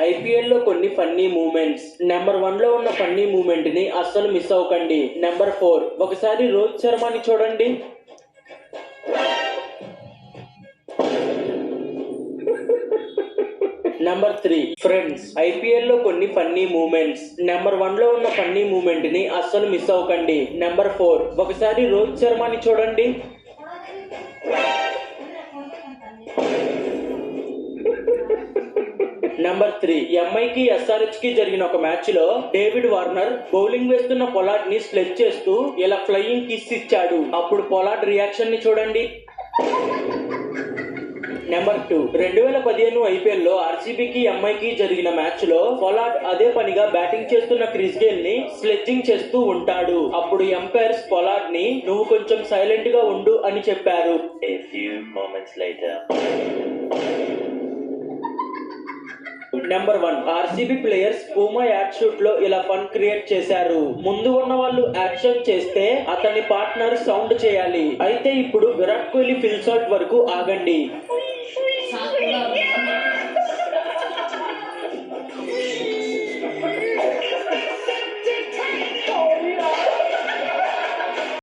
IPL లో కొన్ని funny moments. Number 1 లో ఉన్న ఫన్నీ మూమెంట్ ని అస్సలు మిస్ అవ్వకండి. నెంబర్ 4, ఒకసారి రోహిత్ శర్మని చూడండి. Number 3, friends. ఐపీఎల్ లో కొన్ని ఫన్నీ మూమెంట్స్. నెంబర్ 1 లో ఉన్న ఫన్నీ మూమెంట్ ని అస్సలు మిస్ అవ్వకండి. నెంబర్ 4, ఒకసారి రోహిత్ శర్మని చూడండి. నెంబర్ 3, ఎంఐకి ఎస్ఆర్హెచ్ కి జరిగిన ఒక మ్యాచ్ లో డేవిడ్ వార్నర్ బౌలింగ్ వేస్తున్న పొలార్డ్ ని స్లెచ్ చేస్తూ ఇలా ఫ్లయింగ్ కిస్ ఇచ్చాడు. అప్పుడు పొలార్డ్ రియాక్షన్ ని చూడండి. నెంబర్ 2, 2015 ఐపీఎల్ లో ఆర్సీబీకి ఎంఐకి జరిగిన మ్యాచ్ లో పొలార్డ్ అదే పనిగా బ్యాటింగ్ చేస్తున్న క్రిస్ గేల్ ని స్లెడ్జింగ్ చేస్తూ ఉంటాడు. అప్పుడు ఎంపైర్స్ పొలార్డ్ ని నువ్వు కొంచెం సైలెంట్ గా ఉండు అని చెప్పారు. A few moments later. Number 1, RCB players Puma ad shoot లో ఇలా ఫన్ క్రియేట్ చేశారు. ముందు ఉన్న వాళ్ళు యాక్షన్ చేస్తే అతని పార్ట్నర్ సౌండ్ చేయాలి. అయితే ఇప్పుడు విరాట్ కోహ్లీ ఫిల్ షాట్ వరకు ఆగండి.